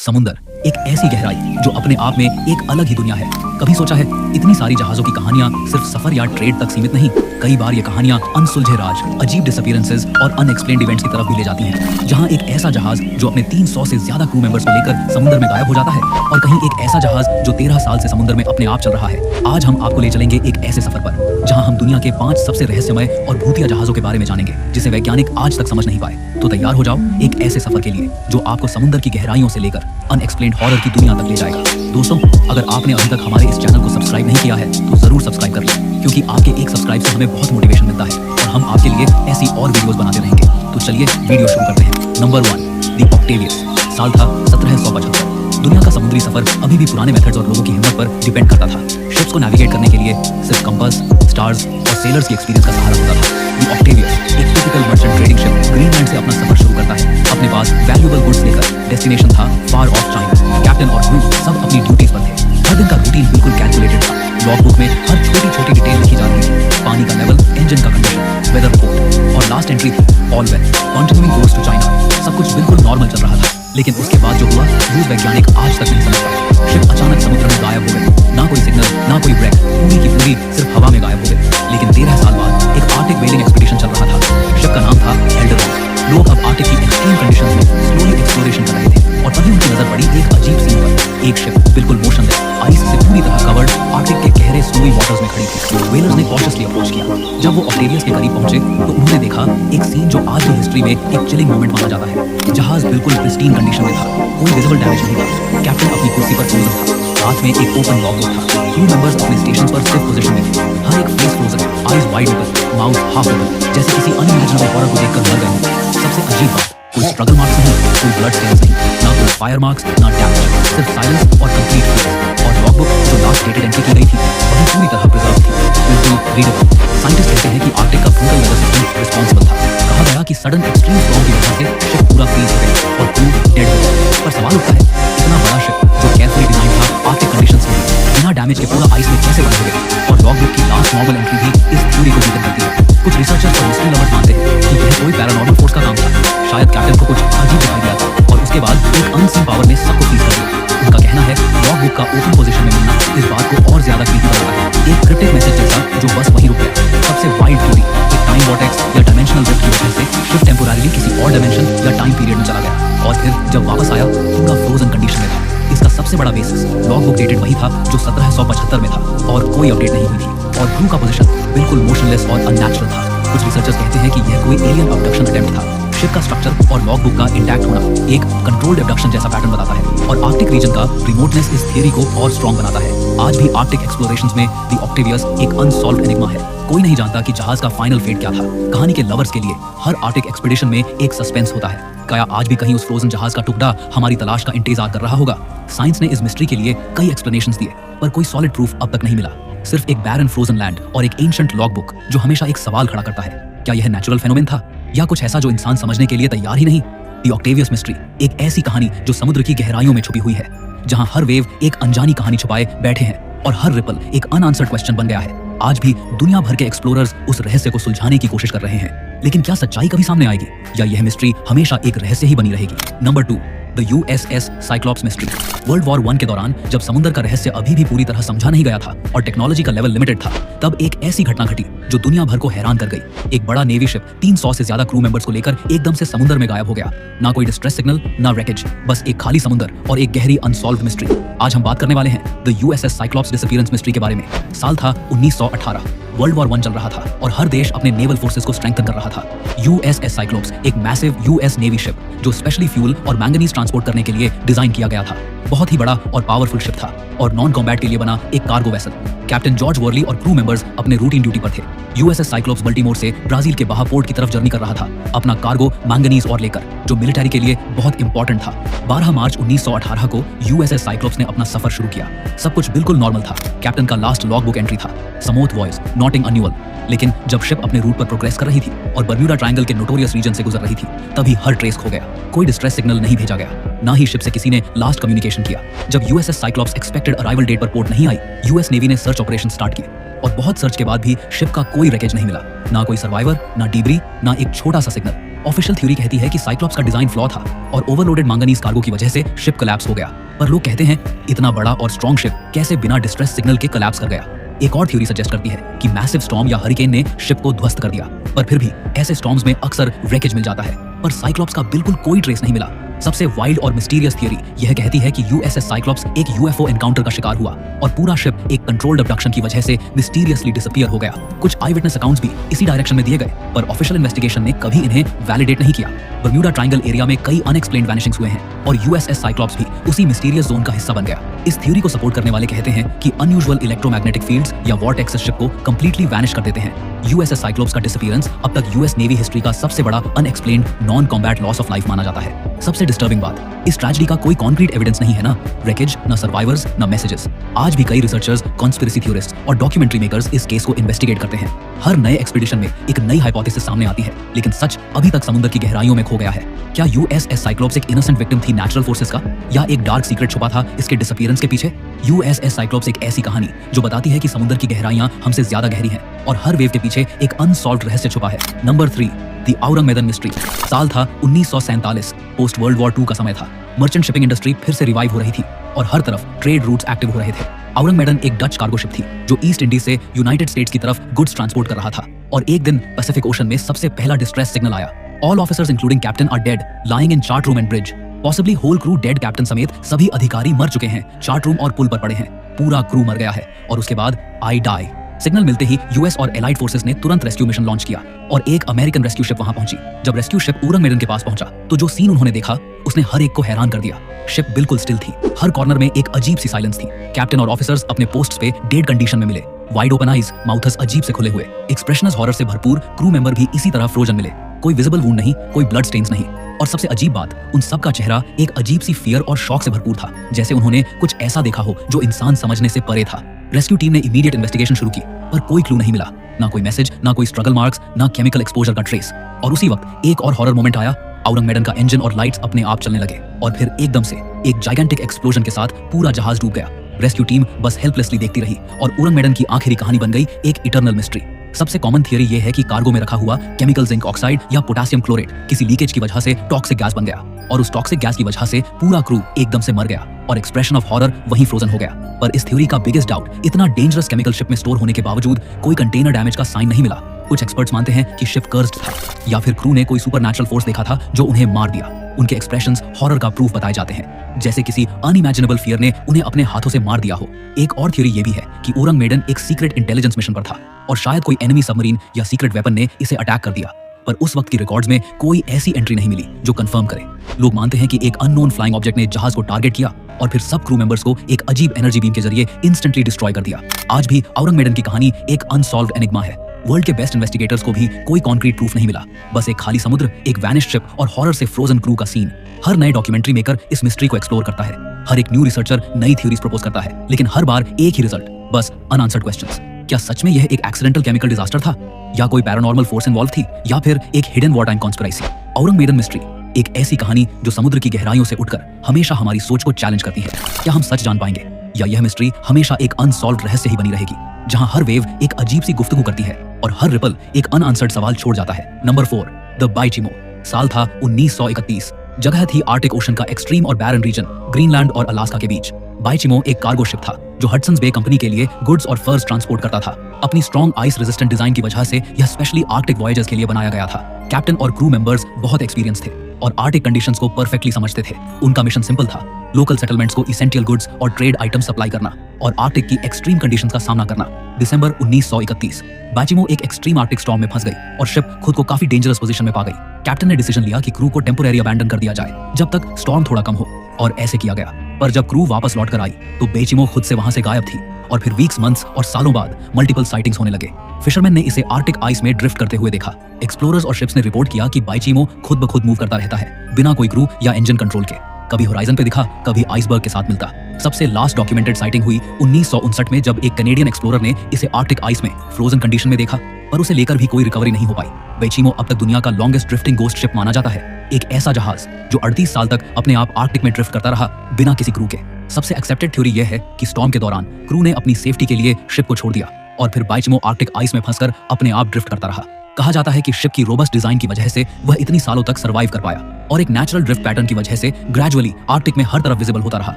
समुंदर एक ऐसी गहराई जो अपने आप में एक अलग ही दुनिया है। कभी सोचा है इतनी सारी जहाजों की कहानियां सिर्फ सफर या ट्रेड तक सीमित नहीं। कई बार ये कहानियां अनसुलझे राज, अजीब डिसअपीयरेंसेस और अनएक्सप्लेन्ड इवेंट्स की तरफ भी ले जाती हैं। जहां एक ऐसा जहाज जो अपने 300 से ज्यादा क्रू मेंबर्स को लेकर समुद्र में गायब हो जाता है, और कहीं एक ऐसा जहाज जो 13 साल से समुद्र में अपने आप चल रहा है। आज हम आपको ले चलेंगे एक ऐसे सफर पर जहां हम दुनिया के 5 सबसे रहस्यमय और भूतिया जहाजों के बारे में जानेंगे जिसे वैज्ञानिक आज तक समझ नहीं पाए। तो तैयार हो जाओ एक ऐसे सफर के लिए जो आपको समुद्र की गहराइयों से लेकर अनएक्सप्लेन्ड हॉरर की दुनिया तक ले जाएगा। दोस्तों, अगर आपने अभी तक हमारे इस चैनल को सब्सक्राइब नहीं किया है तो जरूर सब्सक्राइब कर लें, क्योंकि आपके एक सब्सक्राइब से हमें बहुत मोटिवेशन मिलता है और हम आपके लिए ऐसी और वीडियोस बनाते रहेंगे। तो चलिए वीडियो शुरू करते हैं। Number 1, the Octavius. साल था 1775। दुनिया का समुद्री सफर अभी भी पुराने मेथड्स और लोगों की हिम्मत पर डिपेंड करता था। शिप्स को नेविगेट करने के लिए सिर्फ कंपास, स्टार्स और सेलर्स की एक्सपीरियंस का सहारा होता था। द ऑक्टेवियस, एक typical merchant trading ship, Greenland से अपना सफर शुरू करता है। अपने पास वैल्यूएबल गुड्स लेकर डेस्टिनेशन था फार ऑफ चाइना। कैप्टन और क्रू सब अपनी ड्यूटीज पर थे। हर दिन का रूटीन बिल्कुल कैलकुलेटेड था। लॉग बुक में हर छोटी छोटी डिटेल लिखी जा रही थी। पानी का लेवल, इंजन का कंडीशन, वेदर रिपोर्ट, और last entry all well, continuing course to China. सब कुछ बिल्कुल नॉर्मल चल रहा था, लेकिन उसके बाद जो हुआ रूस वैज्ञानिक आज तक नहीं समझ पाए। शिप अचानक समुद्र में गायब हो गई। ना कोई सिग्नल, ना कोई ब्रेक, पूरी की पूरी सिर्फ हवा में गायब हो गई। लेकिन 13 साल बाद एक आर्टिक वेलिंग एक्सपीडिशन चल रहा था। शिप का नाम था एल्डरॉन। लोग अब आर्टिक की एक्सट्रीम कंडीशंस में स्लोली एक्सप्लोरेशन कर रहे थे, और तभी उनकी नजर पड़ी एक अजीब सीन पर। एक शिप बिल्कुल मोशनलेस, आइस से पूरी तरह कवर्ड, आर्टिक के गहरे स्नोई वाटर्स में खड़ी थी। वेलर्स ने कॉशियसली अप्रोच किया। जब वो ऑक्टेवियस के करीब पहुंचे तो उन्होंने देखा एक सीन जो आज भी हिस्ट्री में एक चिलिंग मोमेंट माना जाता है। जहाज बिल्कुल प्रिस्टीन कंडीशन में था, कोई विजिबल डैमेज नहीं था। कैप्टन अपनी कुर्सी पर फ्रोजन था। हाथ में एक ओपन लॉग बुक था। क्रू मेंबर्स अपने स्टेशन पर स्टिफ पोजीशन में थे। हर एक face frozen, eyes wide open, mouth half open, जैसे किसी अनइमेजिनेबल हॉरर को देखकर मर गए हों। सबसे अजीब बात, कोई स्ट्रगल मार्क्स नहीं, कोई ब्लड स्टेन्स नहीं, ना कोई फायर मार्क्स, ना डैमेज, सिर्फ साइलेंस और कंप्लीट पीस। और लॉगबुक जो लास्ट डेटेड एंट्री की गई थी वही पूरी तरह प्रिजर्व थी, बिल्कुल रीडेबल। साइंटिस्ट कहते हैं कि आर्टिक का ब्रूटल वेदर सिस्टम रिस्पॉन्सिबल था। कहा गया कि सडन एक्सट्रीम स्टॉर्म की वजह से शिप पूरा फ्रीज हो गई और क्रू डेड हो गई। पर सवाल उठता है, इतना बड़ा शिप जो केयरफुली डिजाइन था आर्टिक कंडीशंस में बिना डैमेज के पूरा आइस में कैसे बंद हो गया? और लॉगबुक की लास्ट नॉर्मल एंट्री भी इस थ्योरी को वीकन करती है। कुछ रिसर्चर्स और मिस्ट्री लवर्स मानते हैं कि यह कोई पैरानॉर्मल फोर्स का काम था। शायद कैप्टन को कुछ अजीब दिखाई दिया था और उसके बाद एक अनसीन पावर ने सबको फ्रीज कर दिया। उनका कहना है लॉग बुक का ओपन पोजीशन में मिलना इस बात को और ज्यादा क्रीपी बनाता है। एक क्रिप्टिक मैसेज जैसा जो बस वहीं रुक गया। सबसे वाइल्ड थ्योरी, एक टाइम वॉर्टेक्स या डायमेंशनल रिफ्ट की वजह से शिप टेम्पोररीली किसी और डायमेंशन या टाइम पीरियड में चला गया, और फिर जब वापस आया पूरा फ्रोजन कंडीशन में था। इसका सबसे बड़ा बेसिस लॉग बुक डेटेड वही था जो 1775 में था, और कोई अपडेट नहीं हुई थी। और क्रू का पोजीशन बिल्कुल मोशनलेस और अननेचुरल था। कुछ रिसर्चर्स कहते हैं कि यह कोई एलियन अबडक्शन अटेम्प्ट था। शिप का स्ट्रक्चर और लॉग बुक का इंटैक्ट होना एक कंट्रोल्ड अबडक्शन जैसा पैटर्न बताता है, और आर्कटिक रीजन का रिमोटनेस इस थियरी को और स्ट्रॉन्ग बनाता है। आज भी आर्कटिक एक्सप्लोरेशंस में द ऑक्टेवियस एक अनसॉल्व्ड एनिग्मा है। कोई नहीं जानता कि जहाज का फाइनल फेट क्या था। कहानी के लवर्स के लिए हर आर्कटिक एक्सपीडिशन में एक सस्पेंस होता है। क्या आज भी कहीं उस फ्रोजन जहाज का टुकड़ा हमारी तलाश का इंतजार कर रहा होगा? साइंस ने इस मिस्ट्री के लिए कई एक्सप्लेनेशंस दिए, पर कोई सॉलिड प्रूफ अब तक नहीं मिला। सिर्फ एक बैरन फ्रोजन लैंड और एक एंशिएंट लॉग बुक जो हमेशा एक सवाल खड़ा करता है, क्या यह नेचुरल फेनोमेन था या कुछ ऐसा जो इंसान समझने के लिए तैयार ही नहीं? द ऑक्टेवियस मिस्ट्री एक ऐसी कहानी जो समुद्र की गहराइयों में छुपी हुई है, जहां हर वेव एक अनजानी कहानी छुपाए बैठे हैं और हर रिपल एक अनआंसर्ड क्वेश्चन बन गया है। आज भी दुनिया भर के एक्सप्लोरर्स उस रहस्य को सुलझाने की कोशिश कर रहे हैं, लेकिन क्या सच्चाई कभी सामने आएगी या यह मिस्ट्री हमेशा एक रहस्य ही बनी रहेगी? Number 2, the USS Cyclops mystery. World war 1 के दौरान जब समुद्र का रहस्य अभी भी पूरी तरह समझा नहीं गया था और टेक्नोलॉजी का लेवल लिमिटेड था, तब एक ऐसी घटना घटी जो दुनिया भर को हैरान कर गई। एक बड़ा नेवी शिप 300 से ज्यादा क्रू मेंबर्स को लेकर एकदम से समुद्र में गायब हो गया। ना कोई डिस्ट्रेस सिग्नल, ना रैकेज, बस एक खाली समुद्र और एक गहरी अनसॉल्व्ड मिस्ट्री। आज हम बात करने वाले हैं the USS Cyclops disappearance mystery के बारे में। साल था 1918। वर्ल्ड वॉर 1 चल रहा था और हर देश अपने नेवल फोर्सेस को स्ट्रेंथन कर रहा था। यूएसएस साइक्लॉप्स एक मैसिव यूएस नेवी शिप जो स्पेशली फ्यूल और मैंगनीज ट्रांसपोर्ट करने के लिए डिजाइन किया गया था। बहुत ही बड़ा और पावरफुल शिप था और नॉन कॉम्बैट के लिए बना एक cargo vessel. Captain George Worley और क्रू मेंबर्स अपने रूटीन ड्यूटी पर थे। यूएसएस साइक्लॉप्स बल्टीमोर से ब्राजील के बाहा पोर्ट की तरफ जर्नी कर रहा था, अपना कार्गो मैंगनीज और लेकर, जो मिलिट्री के लिए बहुत इंपॉर्टेंट था। 12 मार्च 1918 को यूएसएस साइक्लॉप्स ने अपना सफर शुरू किया। सब कुछ बिल्कुल नॉर्मल था। कैप्टन का लास्ट लॉग बुक एंट्री था, समोथ वॉइस नॉटिंग अनयूअल। लेकिन जब शिप अपने रूट पर प्रोग्रेस कर रही थी और बर्म्यूडा ट्रायंगल के नोटोरियस रीजन से गुजर रही थी, तभी हर ट्रेस खो गया। कोई डिस्ट्रेस सिग्नल नहीं भेजा गया, ना ही शिप से किसी ने लास्ट कम्युनिकेशन किया। जब USS Cyclops expected arrival date पर पोर्ट नहीं आई, यूएस नेवी ने सर्च ऑपरेशन स्टार्ट किए और बहुत सर्च के बाद भी शिप का कोई रैकेज नहीं मिला। ना कोई सर्वाइवर, ना डीब्री, ना एक छोटा सा सिग्नल। ऑफिशियल थ्योरी कहती है कि साइक्लॉप्स का डिजाइन फ्लॉ था और ओवरलोडेड मैंगनीज कार्गो की वजह से शिप कोलैप्स हो गया। पर लोग कहते हैं इतना बड़ा और स्ट्रॉन्ग शिप कैसे बिना डिस्ट्रेस सिग्नल के कोलैप्स कर गया। एक और थ्योरी सजेस्ट करती है कि मैसिव स्टॉर्म या हरिकेन ने शिप को ध्वस्त कर दिया। पर फिर भी ऐसे स्टॉर्म्स में अक्सर रेकेज मिल जाता है, पर साइक्लॉप्स का बिल्कुल कोई ट्रेस नहीं मिला। सबसे वाइल्ड और मिस्टीरियस थियरी यह कहती है कि यूएसएस साइक्लॉप्स एक यूएफओ एनकाउंटर का शिकार हुआ और पूरा शिप एक कंट्रोल्ड अबडक्शन की वजह से मिस्टीरियसली डिसअपीयर हो गया। कुछ आई विटनेस अकाउंट्स भी इसी डायरेक्शन में दिए गए, पर ऑफिशियल इन्वेस्टिगेशन ने कभी इन्हें वैलिडेट नहीं किया। बर्म्यूडा ट्रायंगल एरिया में कई अनएक्सप्लेन्ड वैनिशिंग्स हुए हैं और यूएसएस साइक्लॉप्स भी उसी मिस्टीरियस जोन का हिस्सा बन गया। इस थ्योरी को सपोर्ट करने वाले कहते हैं कि अनयूजुअल इलेक्ट्रोमैग्नेटिक फील्ड्स या वॉर्टेक्स शिप को कंप्लीटली वैनिश कर देते हैं। यूएसएस साइक्लॉप्स का डिसअपीयरेंस अब तक यूएस नेवी हिस्ट्री का सबसे बड़ा unexplained non combat loss of life माना जाता है। सबसे डिस्टर्बिंग बात, इस ट्रेजेडी का कोई कॉन्क्रीट एविडेंस नहीं है, ना रेकेज, ना सर्वाइवर्स, ना मैसेजेस। आज भी कई रिसर्चर्स, कॉन्स्पिरेसी थ्योरिस्ट्स और डॉक्यूमेंट्री मेकर्स इस केस को इन्वेस्टिगेट करते हैं। हर नए एक्सपीडिशन में एक नई हाइपोथेसिस सामने आती है, लेकिन सच अभी तक समुद्र की गहराइयों में खो गया है। क्या यूएसएस साइक्लॉप्स एक इनोसेंट विक्टिम थी नेचुरल फोर्सेस का, या एक डार्क सीक्रेट छुपा था इसके डिसअपीयरेंस के पीछे? यूएसएस साइक्लॉप्स एक ऐसी कहानी जो बताती है कि समुद्र की गहराइयां हमसे ज्यादा गहरी हैं और हर वेव के पीछे एक अनसॉल्व्ड रहस्य छुपा है। Number 3, the Ourang Medan mystery. साल था 1947, पोस्ट वर्ल्ड वॉर 2 का समय था। मर्चेंट शिपिंग इंडस्ट्री फिर से रिवाइव हो रही थी और हर तरफ ट्रेड रूट्स एक्टिव हो रहे थे। औरंगमेडन एक डच कार्गो शिप थी जो ईस्ट इंडीज से यूनाइटेड स्टेट्स की तरफ गुड्स ट्रांसपोर्ट कर रहा था और एक दिन पैसिफिक ओशन में सबसे पहला डिस्ट्रेस सिग्नल आया। All officers including captain are dead, lying in chart room and bridge. Possibly whole crew dead, captain समेत सभी अधिकारी मर चुके हैं, चार्ट रूम और पुल पर पड़े हैं। पूरा क्रू मर गया है और उसके बाद आई डाई सिग्नल मिलते ही यूएस और एलाइड फोर्सेस ने तुरंत रेस्क्यू मिशन लॉन्च किया और एक अमेरिकन रेस्क्यू शिप वहां पहुंची। जब रेस्क्यू शिप औरंगमेडन के पास पहुंचा तो जो सीन उन्होंने देखा उसने हर एक को हैरान कर दिया। शिप बिल्कुल स्टिल थी, हर कॉर्नर में एक अजीब सी साइलेंस थी। कैप्टन और ऑफिसर्स अपने पोस्ट्स पे डेड कंडीशन में मिले, वाइड ओपन आईज, माउथस अजीब से खुले हुए, एक्सप्रेशनस हॉरर से भरपूर। क्रू मेंबर भी इसी तरह फ्रोजन मिले, कोई विजिबल वुंड नहीं, कोई ब्लड स्टेन्स नहीं। और सबसे अजीब बात, उन सब का चेहरा एक अजीब सी फियर और शॉक से भरपूर था, जैसे उन्होंने कुछ ऐसा देखा हो जो इंसान समझने से परे था। रेस्क्यू टीम ने इमीडिएट इन्वेस्टिगेशन शुरू की, पर कोई क्लू नहीं मिला, ना कोई मैसेज, ना कोई स्ट्रगल मार्क्स, ना केमिकल एक्सपोजर का ट्रेस। और उसी वक्त एक और हॉरर मोमेंट आया। औरंगमेडन का इंजन और लाइट्स अपने आप चलने लगे और फिर एकदम से एक जाइगेंटिक एक्सप्लोजन के साथ पूरा जहाज डूब गया। रेस्क्यू टीम बस हेल्पलेसली देखती रही और औरंगमेडन की आखिरी कहानी बन गई एक इटर्नल मिस्ट्री। सबसे कॉमन थियरी ये है कि कार्गो में रखा हुआ केमिकल जिंक ऑक्साइड या पोटेशियम क्लोरेट किसी लीकेज की वजह से टॉक्सिक गैस बन गया और उस टॉक्सिक गैस की वजह से पूरा क्रू एकदम से मर गया और एक्सप्रेशन ऑफ हॉरर वहीं फ्रोजन हो गया। पर इस थ्योरी का बिगेस्ट डाउट, इतना डेंजरस केमिकल शिप में स्टोर होने के बावजूद कोई कंटेनर डैमेज का साइन नहीं मिला। कुछ एक्सपर्ट्स मानते हैं कि शिप कर्स्ड था या फिर क्रू ने कोई सुपरनैचुरल फोर्स देखा था जो उन्हें मार दिया। उनके एक्सप्रेशंस हॉरर का प्रूफ बताए जाते हैं, जैसे किसी अनइमेजिनेबल फियर ने उन्हें अपने हाथों से मार दिया हो। एक और थ्योरी ये भी है कि औरंगमेडन एक सीक्रेट इंटेलिजेंस मिशन पर था और शायद कोई एनिमी सबमरीन या सीक्रेट वेपन ने इसे अटैक कर दिया, पर उस वक्त की रिकॉर्ड्स में कोई ऐसी एंट्री नहीं मिली जो कंफर्म करे। लोग मानते हैं कि एक अननोन फ्लाइंग ऑब्जेक्ट ने जहाज को टारगेट किया और फिर सब क्रू मेंबर्स को एक अजीब एनर्जी बीम के जरिए इंस्टेंटली डिस्ट्रॉय कर दिया। आज भी औरंगमेडन की कहानी एक अनसॉल्व्ड एनिग्मा है। वर्ल्ड के बेस्ट इन्वेस्टिगेटर्स को भी कोई कॉन्क्रीट प्रूफ नहीं मिला, बस एक खाली समुद्र, एक वैनिश्ड शिप और हॉरर से फ्रोजन क्रू का सीन। हर नए डॉक्यूमेंट्री मेकर इस मिस्ट्री को एक्सप्लोर करता है, हर एक न्यू रिसर्चर नई थ्योरीज प्रपोज करता है, लेकिन हर बार एक ही रिजल्ट, बस अनआंसर्ड क्वेश्चंस। क्या सच में यह एक एक्सीडेंटल केमिकल डिजास्टर था, या कोई पैरानॉर्मल फोर्स इन्वॉल्व थी, या फिर एक hidden war time conspiracy? Ourang Medan mystery एक ऐसी कहानी जो समुद्र की गहराइयों से उठकर हमेशा हमारी सोच को चैलेंज करती है। क्या हम सच जान पाएंगे, या यह मिस्ट्री हमेशा एक अनसॉल्व्ड रहस्य ही बनी रहेगी, जहां हर वेव एक अजीब सी गुफ्तगू करती है और हर रिपल एक अनआंसर्ड सवाल छोड़ जाता है? Number 4, the Baychimo. साल था 1931। जगह थी आर्टिक ओशन का एक्सट्रीम और बैरन रीजन, ग्रीनलैंड और अलास्का के बीच। बाइचिमो एक कार्गो शिप था जो हडसन्स बे कंपनी के लिए गुड्स और फर्स ट्रांसपोर्ट करता था। अपनी स्ट्रॉन्ग आइस रेजिस्टेंट डिजाइन की वजह से यह स्पेशली आर्कटिक वॉयेजेस के लिए बनाया गया था। कैप्टन और क्रू मेंबर्स बहुत एक्सपीरियंस थे और आर्टिक कंडीशंस को परफेक्टली समझते थे। उनका मिशन सिंपल था, लोकल सेटलमेंट्स को इसेंशियल गुड्स और ट्रेड आइटम सप्लाई करना और आर्कटिक की एक्सट्रीम कंडीशंस का सामना करना। दिसंबर 1931, बाइचिमो एक एक्सट्रीम आर्कटिक स्टॉर्म में फंस गई और शिप खुद को काफी डेंजरस पोजीशन में पा गई। कैप्टन ने डिसीजन लिया कि क्रू को टेम्पोरेरी अबैंडन कर दिया जाए जब तक स्टॉर्म थोड़ा कम हो, और ऐसे किया गया। पर जब क्रू वापस लौट कर आई तो बाइचिमो खुद से वहां से गायब थी और फिर वीक्स, मंथ्स और सालों बाद मल्टीपल साइटिंग्स होने लगे। फिशरमैन ने इसे आर्कटिक आइस में ड्रिफ्ट करते हुए देखा। एक्सप्लोरर्स और शिप्स ने रिपोर्ट किया कि बाइचिमो खुद ब खुद मूव करता रहता है बिना कोई क्रू या इंजन कंट्रोल के। कभी होराइजन पे दिखा, कभी आइसबर्ग के साथ मिलता। सबसे लास्ट डॉक्यूमेंटेड साइटिंग हुई 1959 में, जब एक कैनेडियन एक्सप्लोरर ने इसे आर्कटिक आइस में फ्रोजन कंडीशन में देखा, पर उसे लेकर भी कोई रिकवरी नहीं हो पाई। बाइचिमो अब तक दुनिया का लॉन्गेस्ट ड्रिफ्टिंग गोस्ट शिप माना जाता है, एक ऐसा जहाज जो 38 साल तक अपने आप आर्कटिक में ड्रिफ्ट करता रहा बिना किसी क्रू के। सबसे एक्सेप्टेड थ्योरी यह है कि स्टॉर्म के दौरान क्रू ने अपनी सेफ्टी के लिए शिप को छोड़ दिया और फिर बाइचिमो आर्कटिक आइस में फंसकर अपने आप ड्रिफ्ट करता रहा। कहा जाता है कि शिप की रोबस्ट डिजाइन की वजह से वह इतनी सालों तक सर्वाइव कर पाया और एक नेचुरल ड्रिफ्ट पैटर्न की वजह से ग्रेजुअली आर्कटिक में हर तरफ विजिबल होता रहा।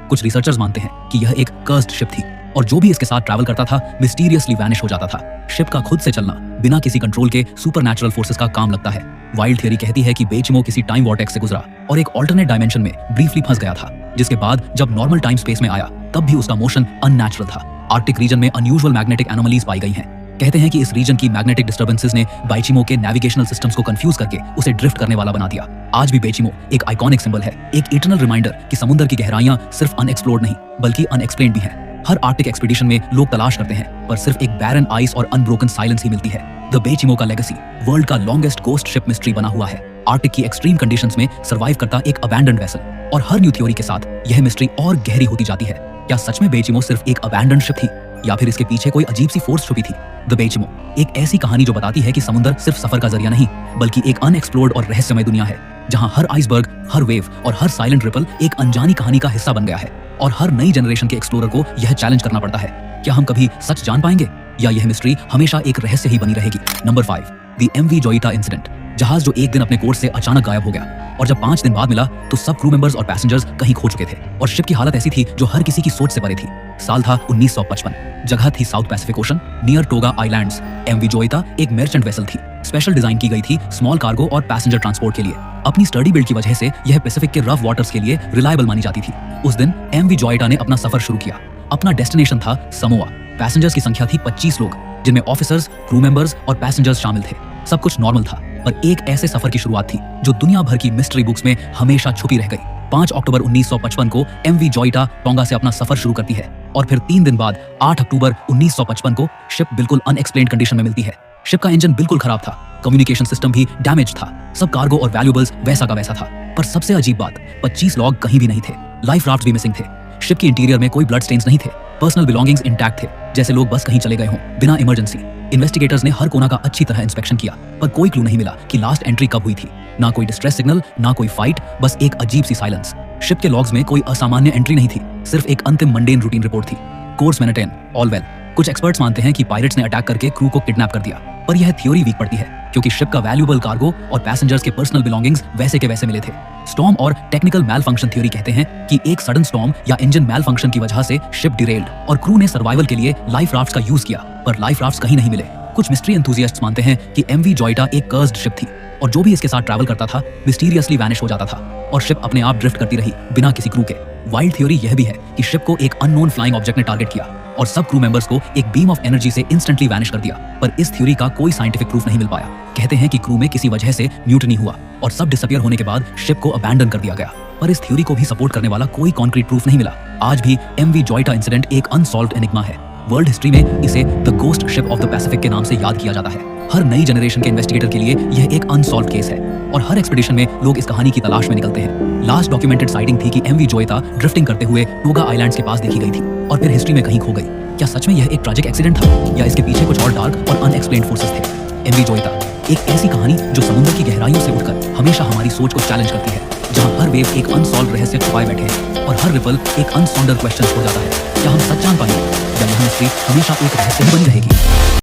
कुछ रिसर्चर्स मानते हैं कि यह एक कर्स्ड शिप थी और जो भी इसके साथ ट्रैवल करता था मिस्टीरियसली वैनिश हो जाता था। शिप का खुद से चलना बिना किसी कंट्रोल के सुपरनैचुरल फोर्सेस का काम लगता है। वाइल्ड थियरी कहती है कि बेचिमो किसी टाइम वॉर्टेक्स से गुजरा और एक ऑल्टरनेट डायमेंशन में ब्रीफली फंस गया था, जिसके बाद जब नॉर्मल टाइम स्पेस में आया तब भी उसका मोशन अननेचुरल था। आर्कटिक रीजन में अनयूजुअल मैग्नेटिक एनोमलीज पाई गई हैं। कहते हैं कि इस रीजन की मैग्नेटिक डिस्टर्बेंसेस ने बेचिमो के नेविगेशनल सिस्टम्स को कंफ्यूज करके उसे ड्रिफ्ट करने वाला बना दिया। आज भी बेचिमो एक आइकॉनिक सिंबल है, एक इटर्नल रिमाइंडर कि समुद्र की गहराइयां सिर्फ अनएक्सप्लोर्ड नहीं बल्कि अनएक्सप्लेन्ड भी हैं। हर आर्कटिक एक्सपीडिशन में लोग तलाश करते हैं पर सिर्फ एक बैरन आइस और अनब्रोकन साइलेंस ही मिलती है। द बेचिमो का लेगेसी वर्ल्ड का लॉन्गेस्ट गोस्ट शिप मिस्ट्री बना हुआ है। आर्कटिक की एक्सट्रीम कंडीशंस में सर्वाइव करता एक अबैंडन्ड वेसल और हर न्यू थ्योरी के साथ यह मिस्ट्री और गहरी होती जाती है। क्या सच में बेचिमो सिर्फ एक अबैंडन्ड शिप थी या फिर इसके पीछे कोई अजीब सी फोर्स छुपी थी? द बेचिमो एक ऐसी कहानी जो बताती है कि समुद्र सिर्फ सफर का जरिया नहीं बल्कि एक अनएक्सप्लोर्ड और रहस्यमय दुनिया है, जहां हर आइसबर्ग, हर वेव और हर साइलेंट रिपल एक अनजानी कहानी का हिस्सा बन गया है और हर नई जनरेशन के एक्सप्लोरर को यह चैलेंज करना पड़ता है। क्या हम कभी सच जान पाएंगे या यह मिस्ट्री हमेशा एक रहस्य ही बनी रहेगी? Number 5, the MV Joyita incident. जहाज जो एक दिन अपने कोर्स से अचानक गायब हो गया और जब 5 दिन बाद मिला तो सब क्रू मेंबर्स और पैसेंजर्स कहीं खो चुके थे और शिप की हालत ऐसी थी जो हर किसी की सोच से परे थी। साल था 1955, जगह थी South Pacific Ocean near Tonga islands. MV Joyita एक मर्चेंट वेसल थी, स्पेशल डिजाइन की गई थी स्मॉल कार्गो और पैसेंजर ट्रांसपोर्ट के लिए। अपनी स्टडी बिल्ड की वजह से यह पैसिफिक के रफ वाटर्स के लिए रिलायबल मानी जाती थी। उस दिन एमवी जोइटा ने अपना सफर शुरू किया। अपना डेस्टिनेशन था समोआ। पैसेंजर्स की संख्या थी 25 लोग, जिनमें ऑफिसर्स, क्रू मेंबर्स और पैसेंजर्स शामिल थे। सब कुछ नॉर्मल था पर एक ऐसे सफर की शुरुआत थी जो दुनिया भर की मिस्ट्री बुक्स में हमेशा छुपी रह गई। 5 अक्टूबर 1955 को एमवी जोइटा टोंगा से अपना सफर शुरू करती है और फिर 3 दिन बाद 8 अक्टूबर 1955 को शिप बिल्कुल अनएक्सप्लेन्ड कंडीशन में मिलती है। शिप का इंजन बिल्कुल खराब था, कम्युनिकेशन सिस्टम भी डैमेज था, सब कार्गो और वैल्यूएबल्स वैसा का वैसा था। पर सबसे अजीब बात, 25 लोग कहीं भी नहीं थे। लाइफ राफ्ट्स भी मिसिंग थे। शिप की इंटीरियर में कोई ब्लड स्टेन्स नहीं थे। पर्सनल बिलोंगिंग्स इंटैक्ट थे, जैसे लोग बस कहीं चले गए हों बिना इमरजेंसी। इन्वेस्टिगेटर्स ने हर कोना का अच्छी तरह इंस्पेक्शन किया पर कोई क्लू नहीं मिला कि लास्ट एंट्री कब हुई थी। ना कोई डिस्ट्रेस सिग्नल, ना कोई फाइट, बस एक अजीब सी साइलेंस। शिप के लॉग्स में कोई असामान्य एंट्री नहीं थी, सिर्फ एक अंतिम मंडेन रूटीन रिपोर्ट थी। Course maintain, all well. कुछ एक्सपर्ट्स मानते हैं कि पायरेट्स ने अटैक करके क्रू को किडनैप कर दिया, पर यह थ्योरी वीक पड़ती है क्योंकि शिप का वैल्यूएबल कार्गो और पैसेंजर्स के पर्सनल बिलोंगिंग्स वैसे के वैसे मिले थे। स्टॉर्म और टेक्निकल मैल फंक्शन थ्योरी कहते हैं कि एक सडन स्टॉर्म या इंजन मैल फंक्शन की वजह से शिप डिरेल्ड और क्रू ने सर्वाइवल के लिए लाइफ राफ्ट्स का यूज किया, पर लाइफ राफ्ट्स कहीं नहीं मिले। कुछ मिस्ट्री एंथुसियास्ट्स मानते हैं कि एमवी जोइटा एक कर्स्ड शिप थी और जो भी इसके साथ ट्रैवल करता था मिस्टीरियसली वैनिश हो जाता था और शिप अपने आप ड्रिफ्ट करती रही बिना किसी क्रू के। वाइल्ड थ्योरी यह भी है कि शिप को एक अननोन फ्लाइंग ऑब्जेक्ट ने टारगेट किया और सब क्रू मेंबर्स को एक बीम ऑफ एनर्जी से इंस्टेंटली वैनिश कर दिया, पर इस थ्योरी का कोई साइंटिफिक प्रूफ नहीं मिल पाया। कहते हैं कि क्रू में किसी वजह से म्यूटनी हुआ और सब डिसअपियर होने के बाद शिप को अबैंडन कर दिया गया, पर इस थ्योरी को भी सपोर्ट करने वाला कोई कॉन्क्रीट प्रूफ नहीं मिला। आज भी एमवी जोइटा इंसिडेंट एक अनसॉल्व्ड एनिग्मा है। वर्ल्ड हिस्ट्री में इसे the ghost ship of the Pacific के नाम से याद किया जाता है। हर नई जनरेशन के इन्वेस्टिगेटर के लिए यह एक अनसॉल्व्ड केस है और हर एक्सपीडिशन में लोग इस कहानी की तलाश में निकलते हैं। लास्ट डॉक्यूमेंटेड साइटिंग थी कि एमवी जोइटा ड्रिफ्टिंग करते हुए टोगा आइलैंड्स के पास देखी गई थी और फिर हिस्ट्री में कहीं खो गई। क्या सच में यह एक ट्रैजिक एक्सीडेंट था या इसके पीछे कुछ और डार्क और अनएक्सप्लेन्ड फोर्सेस थे? एमवी जोइटा एक ऐसी कहानी जो समुद्र की गहराइयों से उठकर हमेशा हमारी सोच को चैलेंज करती है, जहां हर वेव एक अनसॉल्व्ड रहस्य छुपाए बैठे हैं और हर रिपल एक अनसॉन्डर्ड क्वेश्चन हो जाता है। क्या हम सच जान पाएंगे या यह मिस्ट्री हमेशा एक रहस्य ही बनी रहेगी?